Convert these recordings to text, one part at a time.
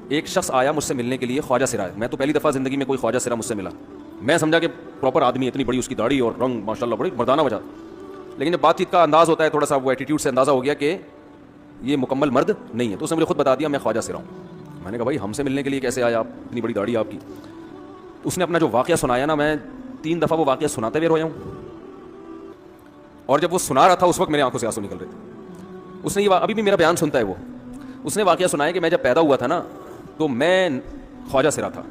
ایک شخص آیا مجھ سے ملنے کے لیے، خواجہ سرا ہے، میں تو پہلی دفعہ زندگی میں کوئی خواجہ سرا مجھ سے ملا، میں سمجھا کہ پراپر آدمی ہے، اتنی بڑی اس کی داڑھی اور رنگ ماشاء اللہ بڑی مردانہ وجہ، لیکن جب بات چیت کا انداز ہوتا ہے تھوڑا سا وہ ایٹیٹیوڈ سے اندازہ ہو گیا کہ یہ مکمل مرد نہیں ہے، تو اس نے مجھے خود بتا دیا میں خواجہ سرا ہوں۔ میں نے کہا بھائی ہم سے ملنے کے لیے کیسے آیا آپ، اتنی بڑی داڑھی آپ کی؟ اس نے اپنا جو واقعہ سنایا نا، میں 3 دفعہ وہ واقعہ سناتے ہوئے رویا ہوں، اور جب وہ سنا رہا تھا اس وقت میرے آنکھوں سے آنسو نکل رہے تھے۔ اس نے یہ ابھی بھی میرا بیان سنتا ہے وہ، اس نے واقعہ سنایا کہ میں جب پیدا ہوا تھا نا تو میں خواجہ سرا تھا،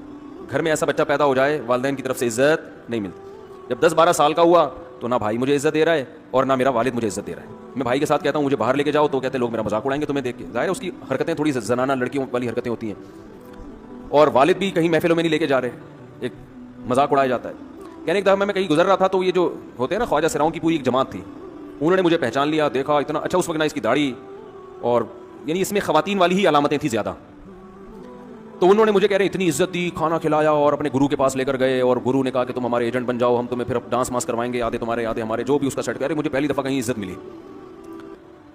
گھر میں ایسا بچہ پیدا ہو جائے والدین کی طرف سے عزت نہیں ملتی، جب 10-12 سال کا ہوا تو نہ بھائی مجھے عزت دے رہا ہے اور نہ میرا والد مجھے عزت دے رہا ہے، میں بھائی کے ساتھ کہتا ہوں مجھے باہر لے کے جاؤ تو کہتے ہیں لوگ میرا مذاق اڑائیں گے تمہیں دیکھ کے، ظاہر ہے اس کی حرکتیں تھوڑی زنانہ لڑکیوں والی حرکتیں ہوتی ہیں، اور والد بھی کہیں محفلوں میں نہیں لے کے جا رہے، ایک مذاق اڑایا جاتا ہے۔ کہنے ایک دفعہ میں کہیں گزر رہا تھا تو یہ جو ہوتے ہیں نا خواجہ سراؤں کی پوری ایک جماعت تھی، انہوں نے مجھے پہچان لیا، دیکھا اتنا اچھا اس وقت نا اس کی داڑھی، اور یعنی اس میں خواتین والی ہی علامتیں تھیں زیادہ، تو انہوں نے مجھے کہہ رہے اتنی عزت دی، کھانا کھلایا اور اپنے گرو کے پاس لے کر گئے، اور گرو نے کہا کہ تم ہمارے ایجنٹ بن جاؤ، ہم تمہیں پھر ڈانس ماس کروائیں گے، آدھے تمہارے آدھے ہمارے، جو بھی اس کا سیٹ کرے۔ مجھے پہلی دفعہ کہیں عزت ملی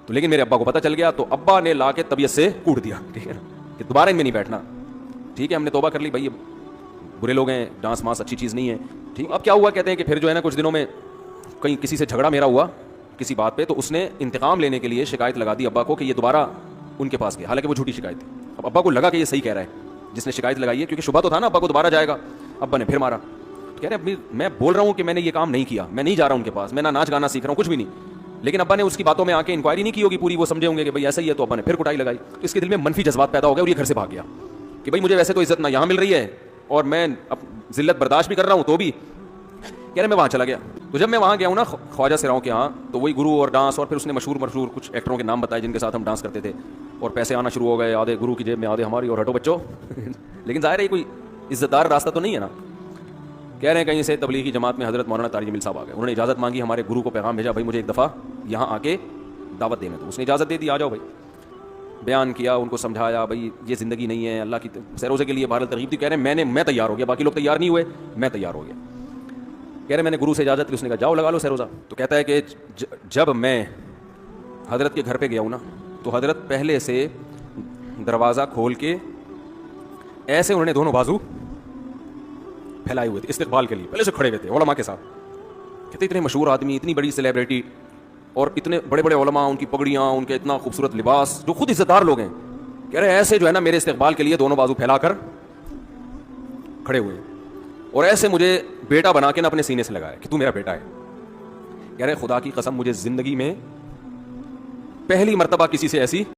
تو، لیکن میرے ابا کو پتہ چل گیا تو ابا نے لا کے طبیعت سے کوٹ دیا، ٹھیک ہے نا، کہ دوبارہ ان میں نہیں بیٹھنا، ٹھیک ہے ہم نے توبہ کر لی بھائی، برے لوگ ہیں، ڈانس ماس اچھی چیز نہیں ہے، ٹھیک۔ اب کیا ہوا، کہتے ہیں کہ پھر جو ہے نا کچھ دنوں میں کہیں کسی سے جھگڑا میرا ہوا کسی بات پہ، تو اس نے انتقام لینے کے لیے شکایت لگا دی ابا کو کہ یہ دوبارہ ان کے پاس گیا، حالانکہ وہ جھوٹی شکایت تھی۔ اب ابا کو لگا کہ یہ صحیح کہہ رہا ہے جس نے شکایت لگائی ہے، کیونکہ شبہ تو تھا نا ابا کو دوبارہ جائے گا، ابا نے پھر مارا، تو کہہ رہے میں بول رہا ہوں کہ میں نے یہ کام نہیں کیا، میں نہیں جا رہا ہوں ان کے پاس، میں نہ ناچ گانا سیکھ رہا ہوں، کچھ بھی نہیں، لیکن ابا نے اس کی باتوں میں آ کے انکوائری نہیں کی ہوگی پوری، وہ سمجھے ہوں گے کہ بھائی ایسا ہی ہے، تو ابا نے پھر کٹائی لگائی، تو اس کے دل میں منفی جذبات پیدا ہو گئے اور یہ گھر سے بھاگ گیا کہ بھائی مجھے ویسے تو عزت نہ یہاں مل رہی ہے اور میں ذلت برداشت بھی کر رہا ہوں، تو بھی کہہ رہے میں وہاں چلا گیا۔ تو جب میں وہاں گیا ہوں نا خواجہ سراؤں کے ہاں، تو وہی گرو اور ڈانس، اور پھر اس نے مشہور کچھ ایکٹروں کے نام بتائے جن کے ساتھ ہم ڈانس کرتے تھے، اور پیسے آنا شروع ہو گئے، آدھے گرو کی جیب میں آدھے ہماری، اور ہٹو بچوں لیکن ظاہر ہے کوئی عزت دار راستہ تو نہیں ہے نا۔ کہہ رہے ہیں کہیں سے تبلیغی جماعت میں حضرت مولانا طارق جمیل صاحب آ گئے، انہوں نے اجازت مانگی، ہمارے گرو کو پیغام بھیجا بھائی مجھے ایک دفعہ یہاں آ کے دعوت دینے تو، اس نے اجازت دے دی، آ جاؤ بھائی۔ بیان کیا، ان کو سمجھایا بھائی یہ زندگی نہیں ہے، اللہ کی سیروزے کے لیے بہرحال ترغیب دی، کہہ رہے ہیں میں تیار ہو گیا، باقی لوگ تیار نہیں ہوئے، میں تیار ہو گیا۔ کہہ رہے میں نے گرو سے اجازت لی، اس نے کہا جاؤ لگا لو سیروزہ۔ تو کہتا ہے کہ جب میں حضرت کے گھر پہ گیا ہوں نا تو حضرت پہلے سے دروازہ کھول کے ایسے انہوں نے دونوں بازو پھیلائے ہوئے تھے استقبال کے لیے، پہلے سے کھڑے ہوئے تھے علماء کے ساتھ۔ کہتے اتنے مشہور آدمی، اتنی بڑی سیلیبریٹی، اور اتنے بڑے بڑے علماء، ان کی پگڑیاں، ان کے اتنا خوبصورت لباس، جو خود عزت دار لوگ ہیں، کہہ رہے ایسے جو ہے نا میرے استقبال کے لیے دونوں بازو پھیلا کر کھڑے ہوئے، اور ایسے مجھے بیٹا بنا کے نا اپنے سینے سے لگایا کہ تو میرا بیٹا ہے۔ کہہ رہے خدا کی قسم مجھے زندگی میں پہلی مرتبہ کسی سے ایسی